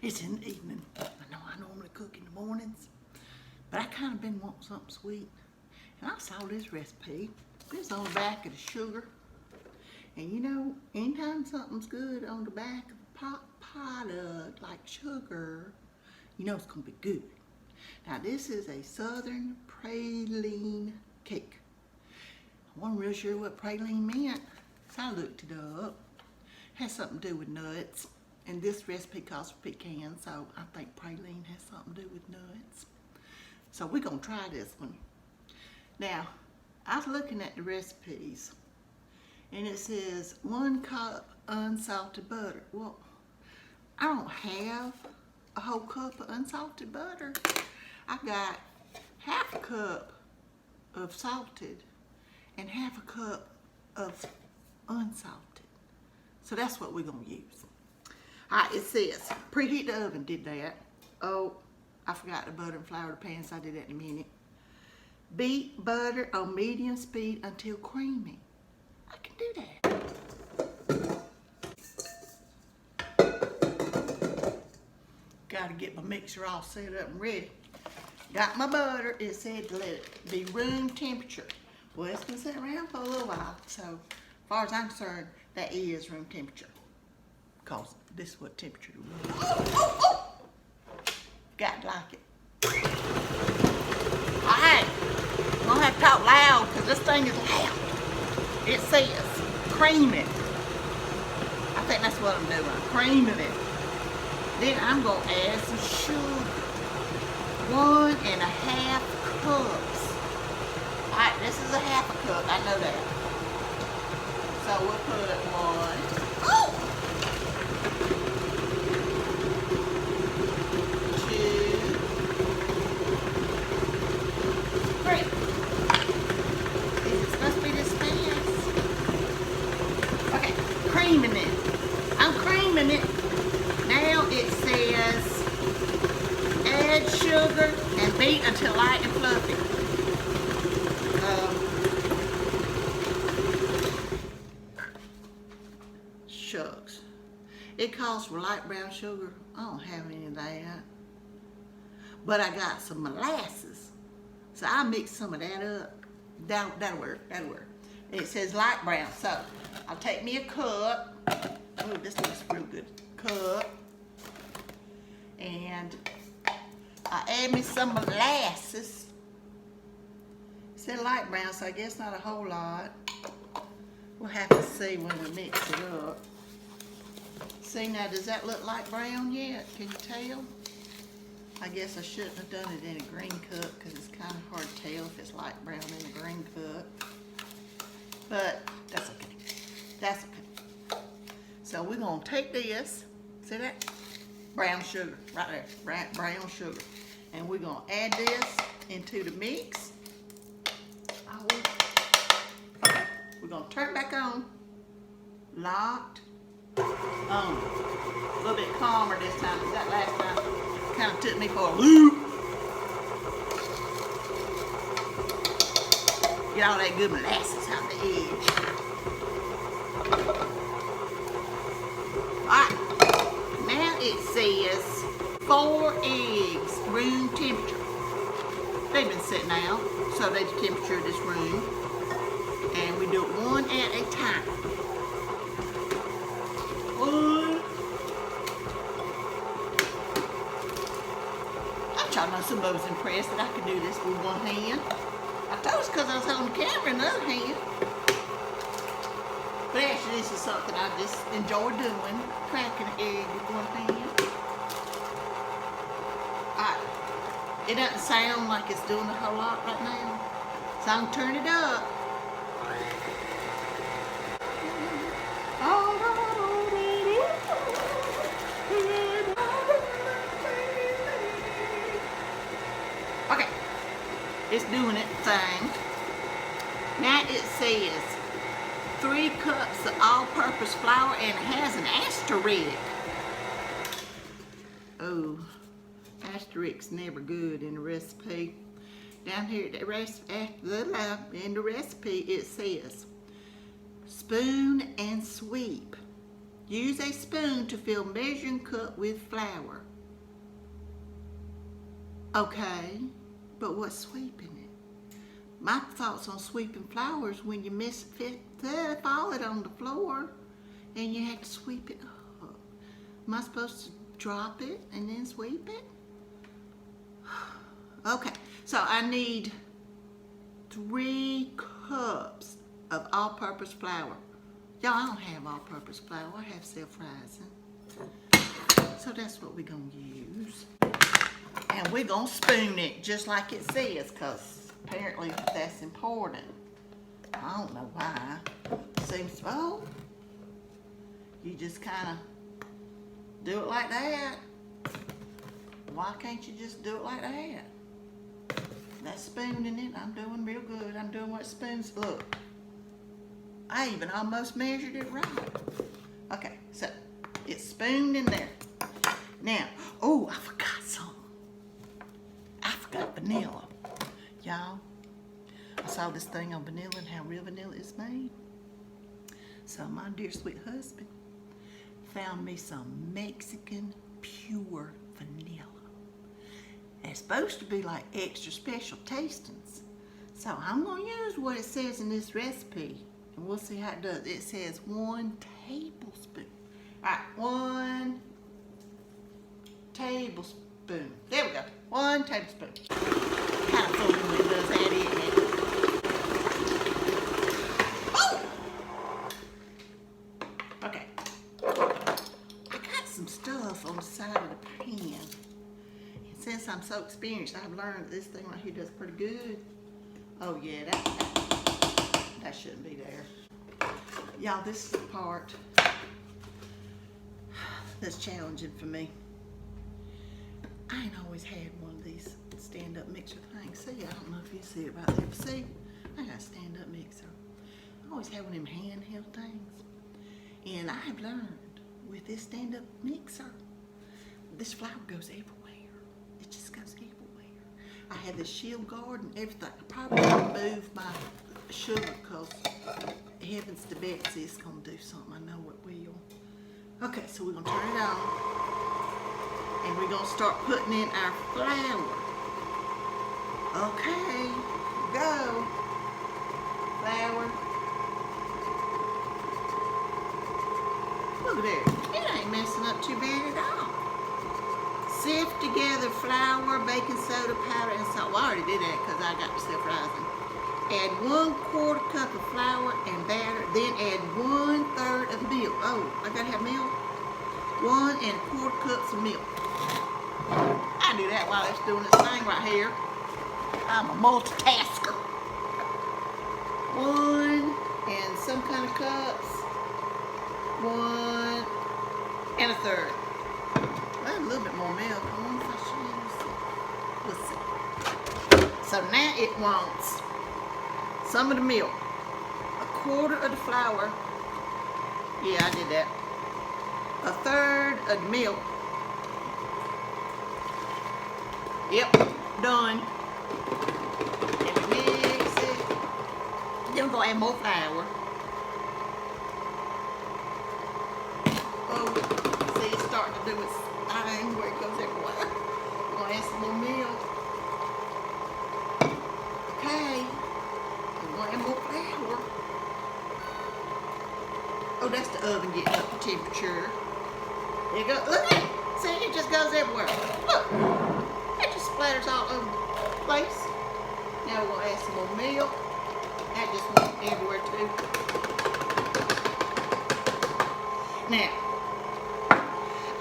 It's in the evening. I know I normally cook in the mornings, but I kind of been wanting something sweet. And I saw this recipe. It's on the back of the sugar. And you know, anytime something's good on the back of a product like sugar, you know it's gonna be good. Now this is a Southern praline cake. I wasn't real sure what praline meant, so I looked it up. It has something to do with nuts. And this recipe calls for pecans, so I think praline has something to do with nuts. So we're gonna try this one. Now, I was looking at the recipes, and it says 1 cup unsalted butter. Well, I don't have a whole cup of unsalted butter. I've got half a cup of salted and half a cup of unsalted. So that's what we're gonna use. All right, it says, preheat the oven, did that. Oh, I forgot to butter and flour the pan, so I did that in a minute. Beat butter on medium speed until creamy. I can do that. Gotta get my mixer all set up and ready. Got my butter, it said to let it be room temperature. Well, it's been sitting around for a little while, so as far as I'm concerned, that is room temperature. Because this is what temperature it was. Got to like it. Alright, I'm gonna have to talk loud because this thing is loud. It says cream it. I think that's what I'm doing. I'm creaming it. Then I'm gonna add some sugar. 1.5 cups. Alright, this is a half a cup, I know that. So we'll put 1. Oh! 2, 3. It's supposed to be this fast. Okay, creaming it. I'm creaming it. Now it says add sugar and beat until light and fluffy. Shucks. It calls for light brown sugar. I don't have any of that. But I got some molasses. So I'll mix some of that up. That'll work. That'll work. And it says light brown. So I'll take me a cup. Oh, this looks real good. Cup. And I add me some molasses. It said light brown, so I guess not a whole lot. We'll have to see when we mix it up. See, now does that look light brown yet? Can you tell? I guess I shouldn't have done it in a green cup because it's kind of hard to tell if it's light brown in a green cup. But that's okay. That's okay. So we're going to take this, see that? Brown sugar, right there, brown sugar. And we're going to add this into the mix. Oh. Okay, we're going to turn it back on. Locked. On. A little bit calmer this time, because that last time kind of took me for a loop. Get all that good molasses out the edge. Alright, now it says 4 eggs, room temperature. They've been sitting out, so that's the temperature of this room. And we do it 1 at a time. 1. I know somebody was impressed that I could do this with 1 hand. I thought it's because I was holding the camera in the other hand. But actually this is something I just enjoy doing, cracking an egg with 1 hand. Alright, it doesn't sound like it's doing a whole lot right now. So I'm going to turn it up. Okay, it's doing its thing. Now it says 3 cups of all-purpose flour and it has an asterisk. Oh, asterisk's never good in a recipe. Down here in the recipe it says spoon and sweep Use a spoon to fill measuring cup with flour. Okay, but what's sweeping it? My thoughts on sweeping flour is when you fall it on the floor and you have to sweep it up. Am I supposed to drop it and then sweep it? Okay, so I need 3 cups of all-purpose flour. Y'all, I don't have all-purpose flour. I have self-rising. So that's what we're going to use. And we're going to spoon it just like it says, because apparently that's important. I don't know why. Seems, oh, you just kind of do it like that. Why can't you just do it like that? That's spooning it. I'm doing real good. I'm doing what spoons look. I even almost measured it right. Okay, so it's spooned in there. Now, oh, I forgot something. I forgot vanilla. Y'all, I saw this thing on vanilla and how real vanilla is made. So my dear sweet husband found me some Mexican pure vanilla. And it's supposed to be like extra special tastings. So I'm going to use what it says in this recipe. And we'll see how it does. It says 1 tablespoon. All right, 1 tablespoon. There we go. 1 tablespoon. Kind of fooling when it does that, isn't it? Oh! Okay. I got some stuff on the side of the pan. And since I'm so experienced, I've learned that this thing right here does pretty good. Oh yeah, that shouldn't be there. Y'all, this is the part that's challenging for me. I ain't always had one of these stand-up mixer things. See, I don't know if you see it right there, but see, I got a stand-up mixer. I always had one of them handheld things. And I have learned with this stand-up mixer, this flour goes everywhere. It just goes everywhere. I have this shield guard and everything. I probably remove my sugar because heavens to Betsy, it's going to do something. I know it will. Okay, so we're going to turn it on. And we're going to start putting in our flour. Okay, go. Flour. Look at there. It ain't messing up too bad at all. Sift together flour, baking soda, powder, and salt. Well, I already did that because I got myself rising. Add 1/4 cup of flour and batter. Then add 1/3 of milk. Oh, I gotta have milk. 1 1/4 cups of milk. I do that while it's doing this thing right here. I'm a multitasker. 1 and some kind of cups. 1 1/3. Well, a little bit more milk. I wonder if I should use it. Let's see. So now it wants some of the milk, 1/4 of the flour. Yeah, I did that. 1/3 of the milk. Yep, done. And we mix it. Then we're gonna add more flour. Oh, see, it's starting to do its thing where it goes everywhere. We're gonna add some more milk. Okay. We're gonna add more flour. Oh, that's the oven getting up to temperature. There you go. Look at it. See, it just goes everywhere. Look. It just splatters all over the place. Now we're gonna add some more milk. That just went everywhere too. Now,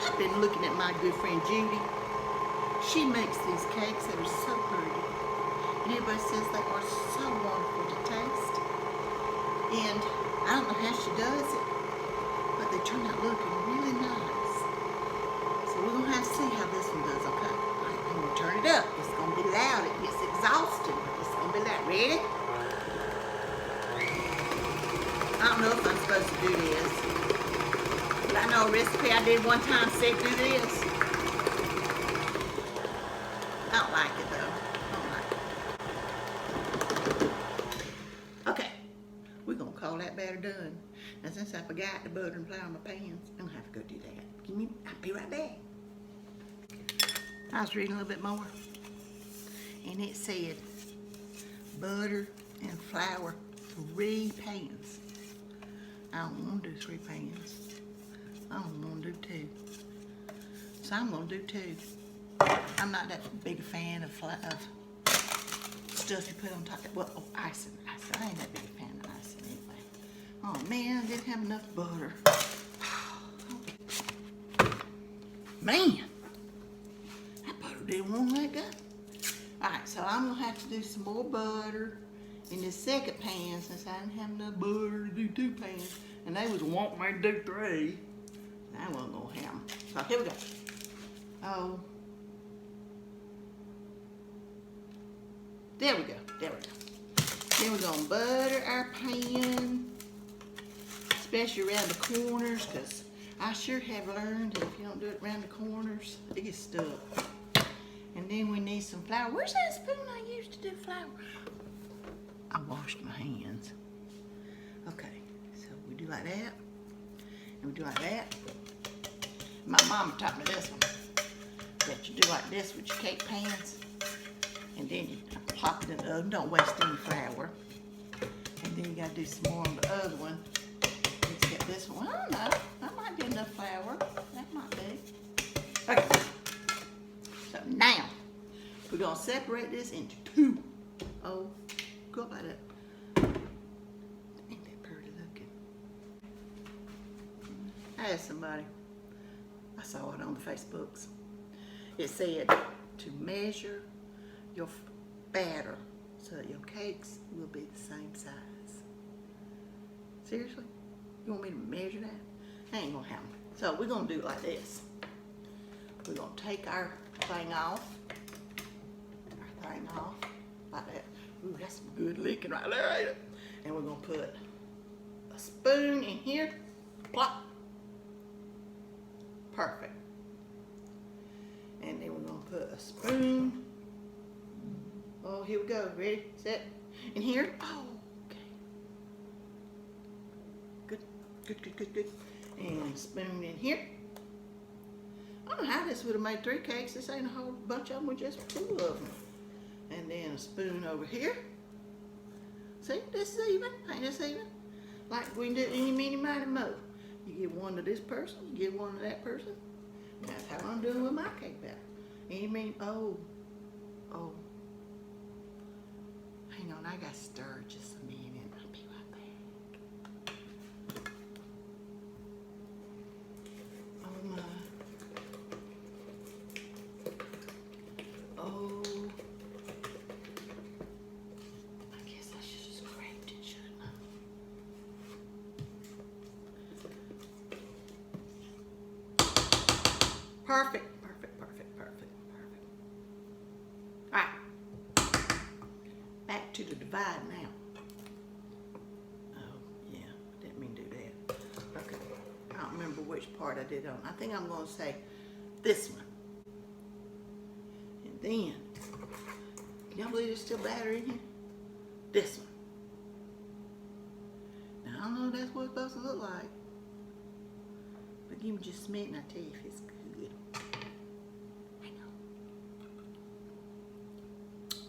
I've been looking at my good friend Judy. She makes these cakes that are so pretty. And everybody says they are so wonderful to taste. And I don't know how she does it, but they turn out looking really nice. So we're gonna have to see how this one does, okay? I'm gonna turn it up. It's gonna be loud. It gets exhausting, but it's gonna be loud. Ready? I don't know if I'm supposed to do this. But I know a recipe I did one time said do this. I don't like it though. I don't like it. Okay. We're gonna call that batter done. And since I forgot the butter and flour in my pans, I'm Be right back. I was reading a little bit more, and it said butter and flour, 3 pans. I don't want to do 3 pans. I don't want to do 2. So I'm going to do 2. I'm not that big a fan of stuff you put on top. Well, icing. I ain't that big a fan of icing anyway. Oh man, I didn't have enough butter. Man, that butter didn't want to let go. Alright, so I'm going to have to do some more butter in this second pan since I didn't have enough butter to do 2 pans. And they was wanting me to do 3. I wasn't going to have them. So here we go. Oh. There we go. There we go. Then we're going to butter our pan, especially around the corners, because I sure have learned that if you don't do it around the corners, it gets stuck. And then we need some flour. Where's that spoon I used to do flour? I washed my hands. Okay, so we do like that, and we do like that. My mama taught me this one, that you do like this with your cake pans, and then you plop it in the oven. Don't waste any flour. And then you gotta do some more on the other one. Let's get this one. I don't know. That might be enough flour. That might be. Okay. So now we're gonna separate this into 2. Oh, go about it. Ain't that pretty looking? I asked somebody. I saw it on the Facebooks. It said to measure your batter so that your cakes will be the same size. Seriously? You want me to measure that? That ain't gonna happen. So we're gonna do it like this. We're gonna take our thing off. Like that. Ooh, that's some good licking right there, ain't it? And we're gonna put a spoon in here. Plop. Perfect. And then we're gonna put a spoon. Oh, here we go. Ready, set, in here. Oh, okay. Good, good, good, good, good. And a spoon in here. I don't know how this would have made 3 cakes. This ain't a whole bunch of them with just 2 of them. And then a spoon over here. See, this is even. Ain't this even? Like we can do any, meeny, miny, mo. You give one to this person, you give one to that person. That's how I'm doing with my cake batter. Any, meeny, oh. Hang on, I got to stir just a minute. I'll be right back. Oh my. Oh. I guess I should have scraped it, shouldn't I? Perfect. All right. Back to the divide now. Oh, yeah, didn't mean to do that. Okay, I don't remember which part I did on. I think I'm going to say this one. And then, can y'all believe there's still batter in here? This one. Now, I don't know if that's what it's supposed to look like. But give me just a minute and I'll tell you if it's good.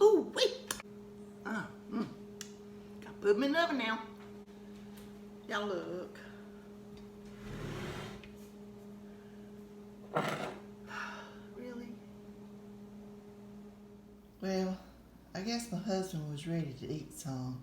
Ooh, wait. Gotta put them in the oven now. Y'all look. Really? Well, I guess my husband was ready to eat some.